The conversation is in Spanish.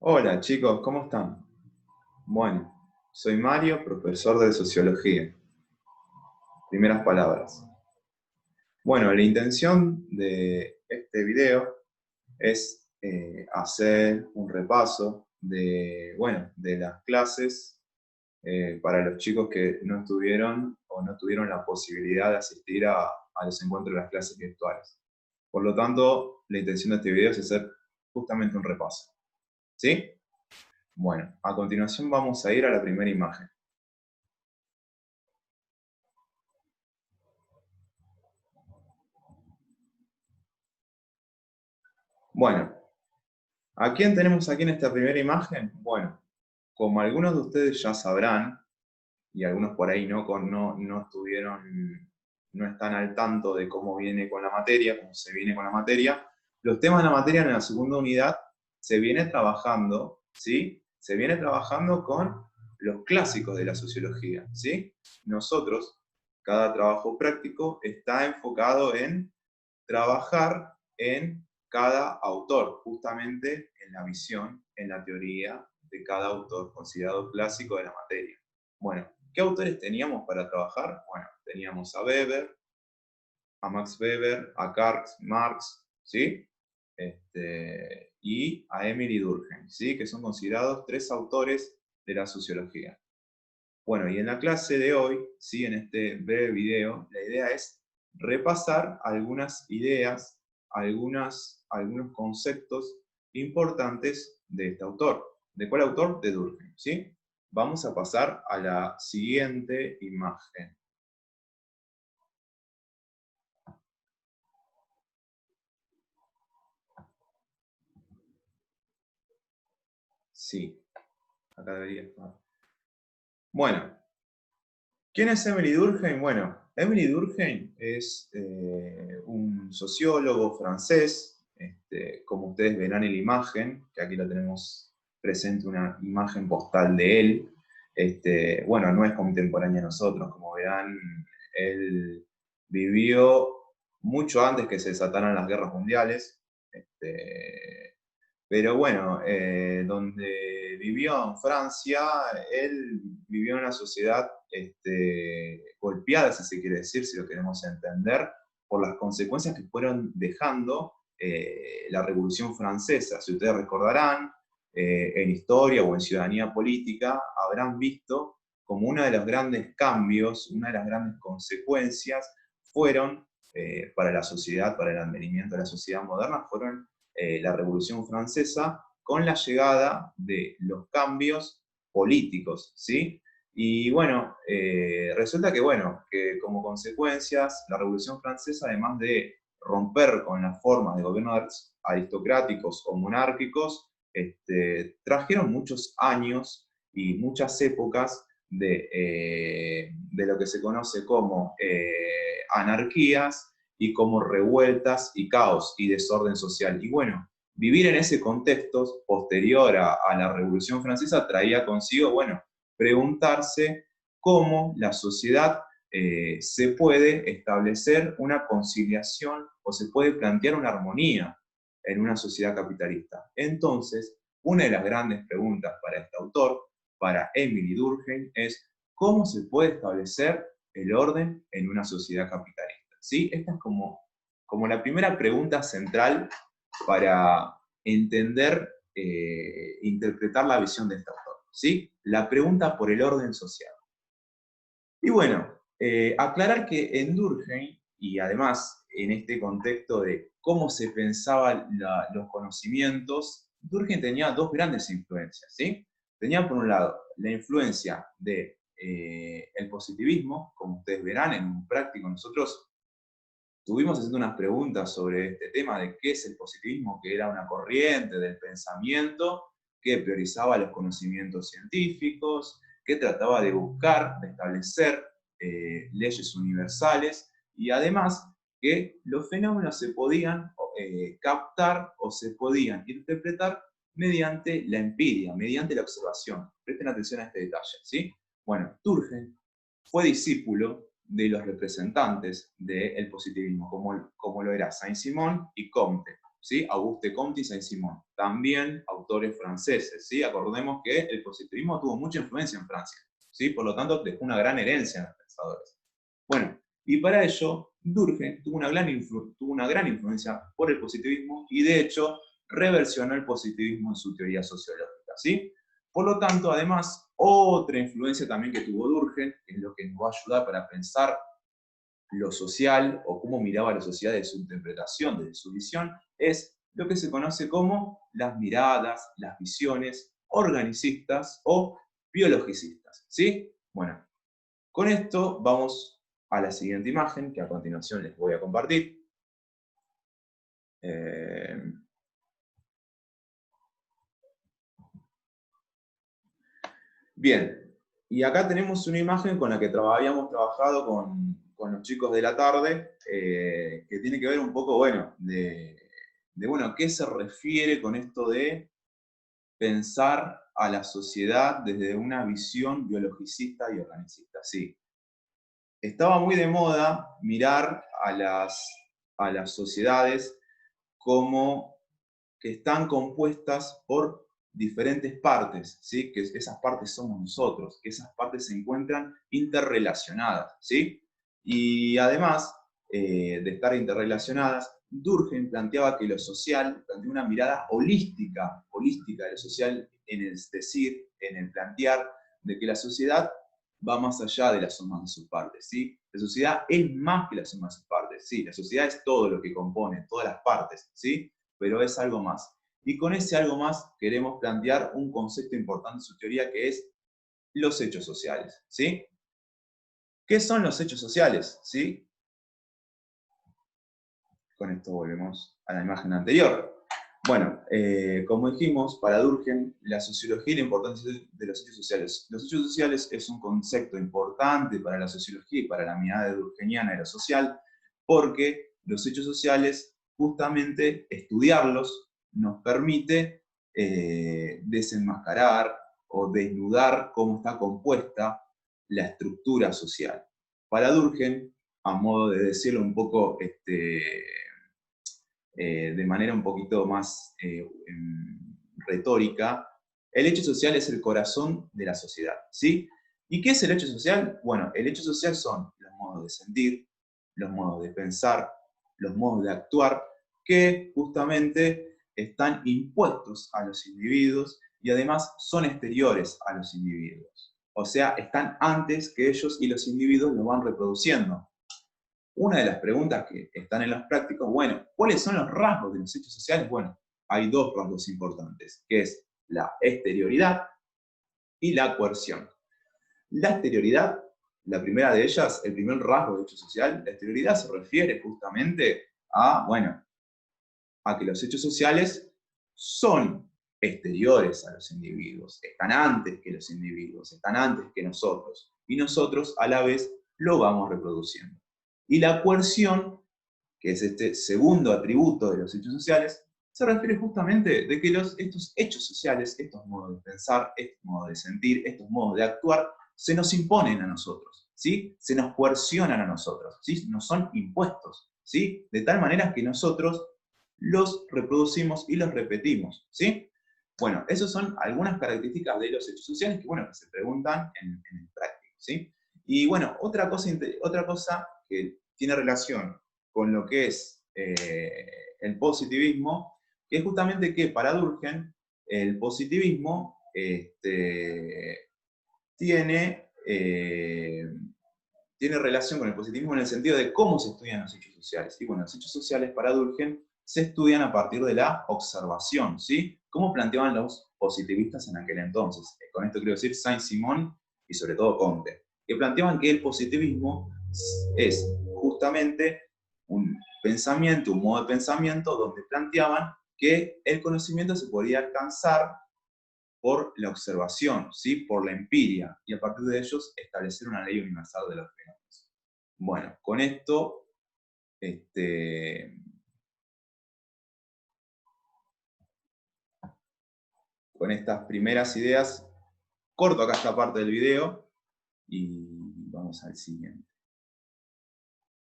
Hola chicos, ¿cómo están? Bueno, soy Mario, profesor de Sociología. Primeras palabras. Bueno, la intención de este video es hacer un repaso de las clases para los chicos que no estuvieron o no tuvieron la posibilidad de asistir a los encuentros de las clases virtuales. Por lo tanto, la intención de este video es hacer justamente un repaso. ¿Sí? Bueno, a continuación vamos a ir a la primera imagen. Bueno, ¿a quién tenemos aquí en esta primera imagen? Bueno, como algunos de ustedes ya sabrán, y algunos por ahí no estuvieron, no están al tanto de cómo viene con la materia, cómo se viene con la materia, los temas de la materia en la segunda unidad se viene trabajando, ¿sí? Se viene trabajando con los clásicos de la sociología, ¿sí? Nosotros, cada trabajo práctico está enfocado en trabajar en cada autor, justamente en la visión, en la teoría de cada autor considerado clásico de la materia. Bueno, ¿qué autores teníamos para trabajar? Bueno, teníamos a Weber, a Max Weber, a Karl Marx, ¿sí? Y a Emily Durkheim, ¿sí? Que son considerados tres autores de la sociología. Bueno, y en la clase de hoy, ¿sí? En este breve video, la idea es repasar algunas ideas, algunos conceptos importantes de este autor. ¿De cuál autor? De Durkheim, ¿sí? Vamos a pasar a la siguiente imagen. Sí, acá debería estar. Bueno, ¿quién es Emily Durkheim? Bueno, Emily Durkheim es un sociólogo francés, como ustedes verán en la imagen, que aquí la tenemos presente una imagen postal de él. Bueno, no es contemporáneo a nosotros, como verán, él vivió mucho antes que se desataran las guerras mundiales. Pero bueno, donde vivió en Francia, él vivió en una sociedad golpeada, si se quiere decir, si lo queremos entender, por las consecuencias que fueron dejando la Revolución Francesa. Si ustedes recordarán, en historia o en ciudadanía política, habrán visto como uno de los grandes cambios, una de las grandes consecuencias fueron para la sociedad, para el advenimiento de la sociedad moderna, fueron la Revolución Francesa con la llegada de los cambios políticos, ¿sí? Y bueno, resulta que, bueno, que como consecuencias, la Revolución Francesa, además de romper con las formas de gobiernos aristocráticos o monárquicos, trajeron muchos años y muchas épocas de lo que se conoce como anarquías y como revueltas y caos y desorden social. Y bueno, vivir en ese contexto posterior a la Revolución Francesa traía consigo, bueno, preguntarse cómo la sociedad se puede establecer una conciliación o se puede plantear una armonía en una sociedad capitalista. Entonces, una de las grandes preguntas para este autor, para Emily Durkheim, es cómo se puede establecer el orden en una sociedad capitalista. ¿Sí? Esta es como la primera pregunta central para entender, interpretar la visión de este autor. ¿Sí? La pregunta por el orden social. Y bueno, aclarar que en Durkheim, y además en este contexto de cómo se pensaban los conocimientos, Durkheim tenía dos grandes influencias, ¿sí? Tenía por un lado la influencia de el positivismo, como ustedes verán en un práctico. Nosotros estuvimos haciendo unas preguntas sobre este tema de qué es el positivismo, que era una corriente del pensamiento que priorizaba los conocimientos científicos, que trataba de buscar, de establecer leyes universales, y además que los fenómenos se podían captar o se podían interpretar mediante la empiria, mediante la observación. Presten atención a este detalle, ¿sí? Bueno, Durkheim fue discípulo de los representantes del positivismo, como lo era Saint-Simon y Comte. ¿sí? Auguste Comte y Saint-Simon, también autores franceses, ¿sí? Acordemos que el positivismo tuvo mucha influencia en Francia, ¿sí? Por lo tanto dejó una gran herencia en los pensadores. Bueno, y para ello, Durkheim tuvo una gran influencia por el positivismo y de hecho reversionó el positivismo en su teoría sociológica, ¿sí? Por lo tanto, además, otra influencia también que tuvo Durkheim, que es lo que nos va a ayudar para pensar lo social o cómo miraba la sociedad de su interpretación, de su visión, es lo que se conoce como las miradas, las visiones organicistas o biologicistas, ¿sí? Bueno, con esto vamos a la siguiente imagen que a continuación les voy a compartir. Bien, y acá tenemos una imagen con la que habíamos trabajado con los chicos de la tarde, que tiene que ver un poco, bueno, bueno, ¿qué se refiere con esto de pensar a la sociedad desde una visión biologicista y organicista? Sí. Estaba muy de moda mirar a las sociedades como que están compuestas por diferentes partes, ¿sí? Que esas partes somos nosotros, que esas partes se encuentran interrelacionadas, ¿sí? Y además de estar interrelacionadas, Durkheim planteaba que lo social, planteaba una mirada holística de lo social, en el decir, en el plantear de que la sociedad va más allá de la suma de sus partes, ¿sí? La sociedad es más que la suma de sus partes, sí, la sociedad es todo lo que compone, todas las partes, ¿sí? Pero es algo más. Y con ese algo más queremos plantear un concepto importante en su teoría, que es los hechos sociales, ¿sí? ¿Qué son los hechos sociales? ¿Sí? Con esto volvemos a la imagen anterior. Bueno, como dijimos, para Durkheim, la sociología y la importancia de los hechos sociales. Los hechos sociales es un concepto importante para la sociología y para la mirada durkheimiana de lo social, porque los hechos sociales, justamente estudiarlos, nos permite desenmascarar o desnudar cómo está compuesta la estructura social. Para Durkheim, a modo de decirlo un poco de manera un poquito más retórica, el hecho social es el corazón de la sociedad, ¿sí? ¿Y qué es el hecho social? Bueno, el hecho social son los modos de sentir, los modos de pensar, los modos de actuar, que justamente están impuestos a los individuos y además son exteriores a los individuos. O sea, están antes que ellos y los individuos lo van reproduciendo. Una de las preguntas que están en los prácticos, bueno, ¿cuáles son los rasgos de los hechos sociales? Bueno, hay dos rasgos importantes, que es la exterioridad y la coerción. La exterioridad, la primera de ellas, el primer rasgo de hecho social, la exterioridad se refiere justamente a, bueno, a que los hechos sociales son exteriores a los individuos, están antes que los individuos, están antes que nosotros, y nosotros a la vez lo vamos reproduciendo. Y la coerción, que es este segundo atributo de los hechos sociales, se refiere justamente de que estos hechos sociales, estos modos de pensar, estos modos de sentir, estos modos de actuar, se nos imponen a nosotros, ¿sí? Se nos coercionan a nosotros, ¿sí? Nos son impuestos, ¿sí? De tal manera que nosotros los reproducimos y los repetimos, ¿sí? Bueno, esas son algunas características de los hechos sociales que, bueno, que se preguntan en el práctico, ¿sí? Y bueno, otra cosa que tiene relación con lo que es el positivismo, que es justamente que para Durkheim el positivismo tiene relación con el positivismo en el sentido de cómo se estudian los hechos sociales. Y bueno, los hechos sociales para Durkheim se estudian a partir de la observación, ¿sí? ¿Cómo planteaban los positivistas en aquel entonces? Con esto quiero decir Saint-Simon y sobre todo Comte, que planteaban que el positivismo es justamente un pensamiento, un modo de pensamiento donde planteaban que el conocimiento se podía alcanzar por la observación, ¿sí? Por la empiria, y a partir de ellos establecer una ley universal de los fenómenos. Bueno, con esto, con estas primeras ideas, corto acá esta parte del video y vamos al siguiente.